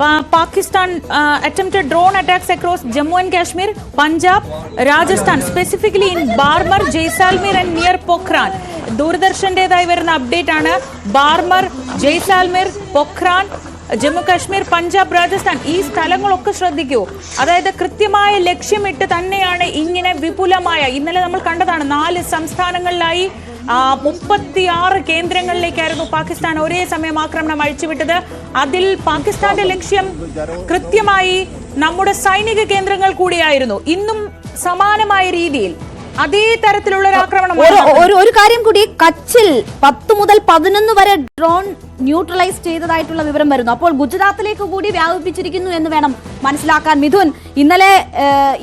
Pakistan attempted drone attacks across Jammu and Kashmir, Punjab, Rajasthan, specifically in Barmer, Jaisalmer and near Pokhran. ദൂരദർശന്റേതായി വരുന്ന update ആണ്. ബാർമർ, ജയ്സാൽമീർ, പൊഖ്രാൻ, ജമ്മു കാശ്മീർ, പഞ്ചാബ്, രാജസ്ഥാൻ ഈ സ്ഥലങ്ങളൊക്കെ ശ്രദ്ധിക്കൂ. അതായത് കൃത്യമായ ലക്ഷ്യമിട്ട് തന്നെയാണ് ഇങ്ങനെ വിപുലമായ, ഇന്നലെ നമ്മൾ കണ്ടതാണ് 4 സംസ്ഥാനങ്ങളിലായി 36 കേന്ദ്രങ്ങളിലേക്കായിരുന്നു പാകിസ്ഥാൻ ഒരേ സമയം ആക്രമണം അഴിച്ചുവിട്ടത്. അതിൽ പാകിസ്ഥാന്റെ ലക്ഷ്യം കൃത്യമായി നമ്മുടെ സൈനിക കേന്ദ്രങ്ങൾ കൂടിയായിരുന്നു. ഇന്നും സമാനമായ രീതിയിൽ അതേ തരത്തിലുള്ള ഒരു ആക്രമണം. ഒരു കാര്യം കൂടി, കച്ചിൽ 10 മുതൽ 11 വരെ ഡ്രോൺ ന്യൂട്രലൈസ് ചെയ്തതായിട്ടുള്ള വിവരം വരുന്നു. അപ്പോൾ ഗുജറാത്തിലേക്ക് കൂടി വ്യാപിപ്പിച്ചിരിക്കുന്നു എന്ന് വേണം മനസ്സിലാക്കാൻ. മിഥുൻ,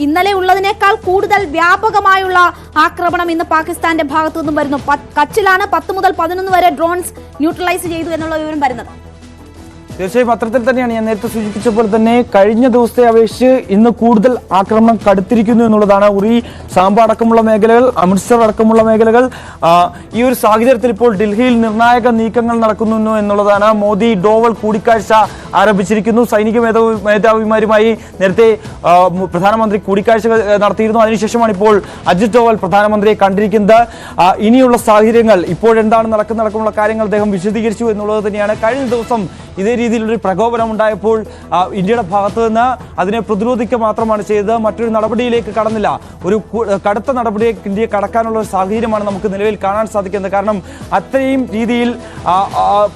ഇന്നലെ ഉള്ളതിനേക്കാൾ കൂടുതൽ വ്യാപകമായുള്ള ആക്രമണം ഇന്ന് പാകിസ്ഥാന്റെ ഭാഗത്തു നിന്നും വരുന്നു. കച്ചിലാണ് 10 മുതൽ 11 വരെ ഡ്രോൺസ് ന്യൂട്രലൈസ് ചെയ്തു എന്നുള്ള വിവരം വരുന്നത്. തീർച്ചയായും അത്തരത്തിൽ തന്നെയാണ്. ഞാൻ നേരത്തെ സൂചിപ്പിച്ചപ്പോൾ തന്നെ കഴിഞ്ഞ ദിവസത്തെ അപേക്ഷിച്ച് ഇന്ന് കൂടുതൽ ആക്രമണം കടുത്തിരിക്കുന്നു എന്നുള്ളതാണ്. ഉറി, സാംബ അടക്കമുള്ള മേഖലകൾ, അമൃത്സർ അടക്കമുള്ള മേഖലകൾ, ഈ ഒരു സാഹചര്യത്തിൽ ഇപ്പോൾ ഡൽഹിയിൽ നിർണായക നീക്കങ്ങൾ നടക്കുന്നു എന്നുള്ളതാണ്. മോദി ഡോവൽ കൂടിക്കാഴ്ച ആരംഭിച്ചിരിക്കുന്നു. സൈനിക മേധാവിമാരുമായി നേരത്തെ പ്രധാനമന്ത്രി കൂടിക്കാഴ്ച നടത്തിയിരുന്നു. അതിനുശേഷമാണ് ഇപ്പോൾ അജിത് ഡോവൽ പ്രധാനമന്ത്രിയെ കണ്ടിരിക്കുന്നത്. ഇനിയുള്ള സാഹചര്യങ്ങൾ ഇപ്പോഴെന്താണ് നടക്കുന്നതടക്കമുള്ള കാര്യങ്ങൾ അദ്ദേഹം വിശദീകരിച്ചു എന്നുള്ളത് തന്നെയാണ്. കഴിഞ്ഞ ദിവസം ഇതേ രീതിയിലൊരു പ്രകോപനം ഉണ്ടായപ്പോൾ ഇന്ത്യയുടെ ഭാഗത്ത് നിന്ന് അതിനെ പ്രതിരോധിക്കുക മാത്രമാണ് ചെയ്തത്. മറ്റൊരു നടപടിയിലേക്ക് കടന്നില്ല. ഒരു കടുത്ത നടപടിയിലേക്ക് ഇന്ത്യ കടക്കാനുള്ള ഒരു സാഹചര്യമാണ് നമുക്ക് നിലവിൽ കാണാൻ സാധിക്കുന്നത്. കാരണം അത്രയും രീതിയിൽ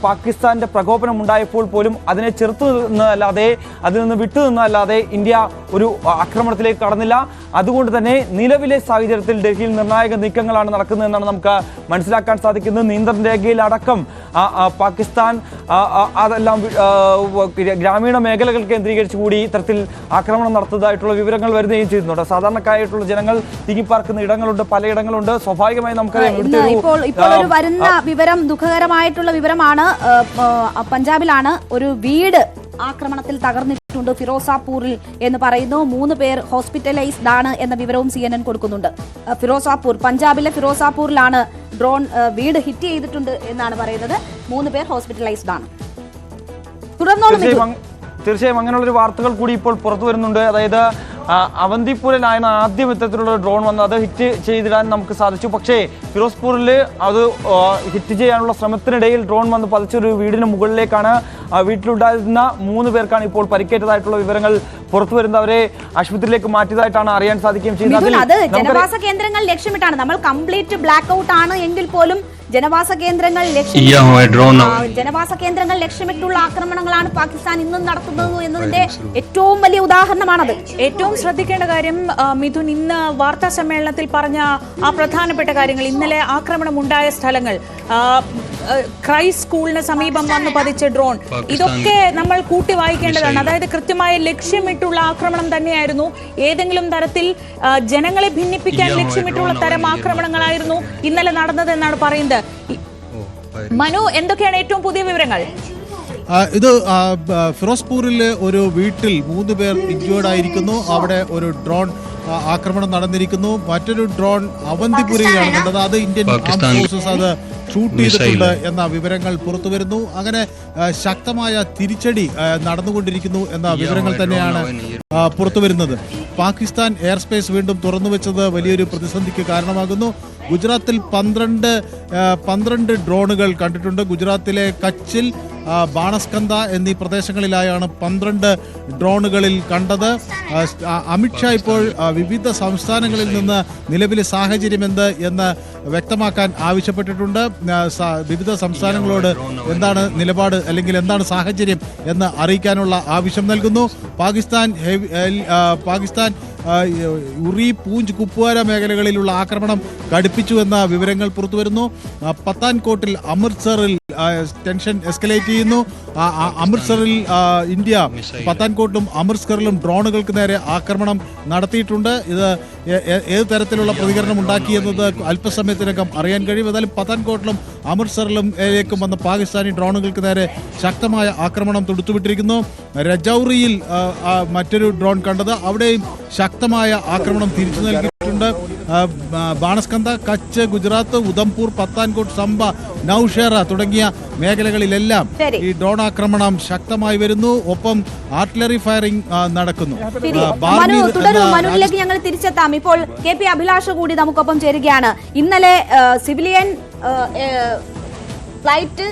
പാകിസ്ഥാന്റെ പ്രകോപനം ഉണ്ടായപ്പോൾ പോലും അതിനെ ചെറുത്തു നിന്നല്ലാതെ, അതിൽ നിന്ന് വിട്ടുനിന്നല്ലാതെ ഇന്ത്യ ഒരു ആക്രമണത്തിലേക്ക് കടന്നില്ല. അതുകൊണ്ട് തന്നെ നിലവിലെ സാഹചര്യത്തിൽ ഡൽഹിയിൽ നിർണായക നീക്കങ്ങളാണ് നടക്കുന്നതെന്നാണ് നമുക്ക് മനസ്സിലാക്കാൻ സാധിക്കുന്നത്. നിയന്ത്രണ രേഖയിൽ അടക്കം പാകിസ്ഥാൻ അതെല്ലാം ഗ്രാമീണ മേഖലകൾ കേന്ദ്രീകരിച്ച് കൂടി ഇത്തരത്തിൽ ആക്രമണം നടത്തുന്നതായിട്ടുള്ള വിവരങ്ങൾ വരുകയും ചെയ്യുന്നുണ്ട്. സാധാരണക്കാരായിട്ടുള്ള ജനങ്ങൾ തിങ്ങിപ്പാർക്കുന്ന ഇടങ്ങളുണ്ട്, പലയിടങ്ങളുണ്ട്. സ്വാഭാവികമായി നമുക്കറിയാം. ഇപ്പോൾ ഒരു വരുന്ന വിവരം ദുഃഖകരമായിട്ടുള്ള വിവരമാണ്. പഞ്ചാബിലാണ് ഒരു വീട് ആക്രമണത്തിൽ തകർന്നിട്ടുണ്ട് ഫിറോസാപൂരിൽ എന്ന് പറയുന്നു. 3 പേർ ഹോസ്പിറ്റലൈസ്ഡ് ആണ് എന്ന വിവരവും CNN കൊടുക്കുന്നുണ്ട്. ഫിറോസാപൂർ, പഞ്ചാബിലെ ഫിറോസാപൂരിലാണ് ഡ്രോൺ വീട് ഹിറ്റ് ചെയ്തിട്ടുണ്ട് എന്നാണ് പറയുന്നത്. 3 പേർ ഹോസ്പിറ്റലൈസ്ഡ് ആണ്. തീർച്ചയായും അങ്ങനെയുള്ളൊരു വാർത്തകൾ കൂടി ഇപ്പോൾ പുറത്തു വരുന്നുണ്ട്. അതായത് അവന്തിപ്പൂരിലാണ് ആദ്യം ഇത്തരത്തിലുള്ള ഡ്രോൺ വന്നത്. അത് ഹിറ്റ് ചെയ്തിടാൻ നമുക്ക് സാധിച്ചു. പക്ഷേ ഫിറോസ്പൂരിൽ അത് ഹിറ്റ് ചെയ്യാനുള്ള ശ്രമത്തിനിടയിൽ ഡ്രോൺ വന്ന് പതിച്ചൊരു വീടിന് മുകളിലേക്കാണ്. വീട്ടിലുണ്ടായിരുന്ന 3 പേർക്കാണ് ഇപ്പോൾ പരിക്കേറ്റതായിട്ടുള്ള വിവരങ്ങൾ പുറത്തു വരുന്നത്. അവരെ ആശുപത്രിയിലേക്ക് മാറ്റിയതായിട്ടാണ് അറിയാൻ സാധിക്കുകയും ചെയ്യുന്നത്. അത് ജനവാസ കേന്ദ്രങ്ങൾ ലക്ഷ്യമിട്ടാണ്. നമ്മൾ കംപ്ലീറ്റ് ബ്ലാക്ക് ഔട്ട് ആണ് എങ്കിൽ പോലും ജനവാസ കേന്ദ്രങ്ങൾ ലക്ഷ്യമിട്ടുള്ള ആക്രമണങ്ങളാണ് പാകിസ്ഥാൻ ഇന്നും നടത്തുന്നത് എന്നതിന്റെ ഏറ്റവും വലിയ ഉദാഹരണമാണത്. ഏറ്റവും ശ്രദ്ധിക്കേണ്ട കാര്യം മിഥുൻ ഇന്ന് വാർത്താ സമ്മേളനത്തിൽ പറഞ്ഞ ആ പ്രധാനപ്പെട്ട കാര്യങ്ങൾ, ഇന്നലെ ആക്രമണം ഉണ്ടായ സ്ഥലങ്ങൾ, ക്രൈസ്റ്റ് സ്കൂളിന് സമീപം വന്ന് പതിച്ച ഡ്രോൺ, ഇതൊക്കെ നമ്മൾ കൂട്ടി വായിക്കേണ്ടതാണ്. അതായത് കൃത്യമായ ലക്ഷ്യമിട്ടുള്ള ആക്രമണം തന്നെയായിരുന്നു. ഏതെങ്കിലും തരത്തിൽ ജനങ്ങളെ ഭിന്നിപ്പിക്കാൻ ലക്ഷ്യമിട്ടുള്ള തരം ആക്രമണങ്ങളായിരുന്നു ഇന്നലെ നടന്നതെന്നാണ് പറയുന്നത്. മനു, എന്തൊക്കെയാണ് ഏറ്റവും പുതിയ വിവരങ്ങൾ? ഇത് ഫിറോസ്പൂരിലെ ഒരു വീട്ടിൽ 3 പേർ ഇൻജേർഡ് ആയിരിക്കുന്നു. അവിടെ ഒരു ഡ്രോൺ ആക്രമണം നടന്നിരിക്കുന്നു. മറ്റൊരു ഡ്രോൺ അവന്തിപുരയിലാണ് കണ്ടത്. അത് ഇന്ത്യൻ ആംഡ് ഫോഴ്സസ് അത് ഷൂട്ട് ചെയ്തിട്ടുണ്ട് എന്ന വിവരങ്ങൾ പുറത്തു വരുന്നു. അങ്ങനെ ശക്തമായ തിരിച്ചടി നടന്നുകൊണ്ടിരിക്കുന്നു എന്ന വിവരങ്ങൾ തന്നെയാണ് പുറത്തു വരുന്നത്. പാകിസ്ഥാൻ എയർ സ്പേസ് വീണ്ടും തുറന്നുവെച്ചത് വലിയൊരു പ്രതിസന്ധിക്ക് കാരണമാകുന്നു. ഗുജറാത്തിൽ 12 ഡ്രോണുകൾ കണ്ടിട്ടുണ്ട്. ഗുജറാത്തിലെ കച്ചിൽ, ബാണസ്കന്ദ എന്നീ പ്രദേശങ്ങളിലായാണ് 12 ഡ്രോണുകളിൽ കണ്ടത്. അമിത്ഷാ ഇപ്പോൾ വിവിധ സംസ്ഥാനങ്ങളിൽ നിന്ന് നിലവിലെ സാഹചര്യം എന്ത് എന്ന് വ്യക്തമാക്കാൻ ആവശ്യപ്പെട്ടിട്ടുണ്ട്. വിവിധ സംസ്ഥാനങ്ങളോട് എന്താണ് നിലപാട് അല്ലെങ്കിൽ എന്താണ് സാഹചര്യം എന്ന് അറിയിക്കാനുള്ള ആവശ്യം നൽകുന്നു. പാകിസ്ഥാൻ ഉറി, പൂഞ്ച്, കുപ്വാര മേഖലകളിലുള്ള ആക്രമണം കടുപ്പിച്ചു എന്ന വിവരങ്ങൾ പുറത്തുവരുന്നു. പത്താൻകോട്ടിൽ, അമൃത്സറിൽ ടെൻഷൻ എസ്കലേറ്റ് ചെയ്യുന്നു. അമൃത്സറിൽ ഇന്ത്യ പത്താൻകോട്ടിലും അമൃത്സറിലും ഡ്രോണുകൾക്ക് നേരെ ആക്രമണം നടത്തിയിട്ടുണ്ട്. ഇത് ഏത് തരത്തിലുള്ള പ്രതികരണം ഉണ്ടാക്കിയെന്നത് അല്പസമയത്തിനകം അറിയാൻ കഴിയും. ഏതായാലും പത്താൻകോട്ടിലും അമൃത്സറിലും വന്ന പാകിസ്ഥാനി ഡ്രോണുകൾക്ക് നേരെ ശക്തമായ ആക്രമണം തൊടുത്തുവിട്ടിരിക്കുന്നു. രജൌറിയിൽ മറ്റൊരു ഡ്രോൺ കണ്ടത്. അവിടെയും ശക്തമായ ആക്രമണം തിരിച്ചു നൽകിയിട്ടുണ്ട്. ബാണസ്കന്ദ, കച്ച്, ഗുജറാത്ത്, ഉധംപൂർ, പത്താൻകോട്ട്, സംബ, നൌഷേറ തുടങ്ങിയ മേഖലകളിലെല്ലാം ഈ ഡ്രോൺ ആക്രമണം ശക്തമായി വരുന്നു. ഒപ്പം ആർട്ടിലറി ഫയറിംഗ് നടക്കുന്നു. മനുവിലേക്ക് ഞങ്ങൾ തിരിച്ചെത്താം. ഇപ്പോൾ KP അഭിലാഷ് കൂടി നമുക്കൊപ്പം ചേരുകയാണ്. ഇന്നലെ സിവിലിയൻ ഫ്ലൈറ്റ്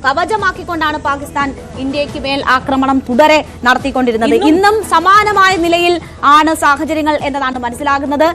കവചമാക്കിക്കൊണ്ടാണ് പാകിസ്ഥാൻ ഇന്ത്യക്ക് മേൽ ആക്രമണം തുടരെ നടത്തിക്കൊണ്ടിരുന്നത്. ഇന്നും സമാനമായ നിലയിൽ ആണ് സാഹചര്യങ്ങൾ എന്നതാണ് മനസ്സിലാകുന്നത്.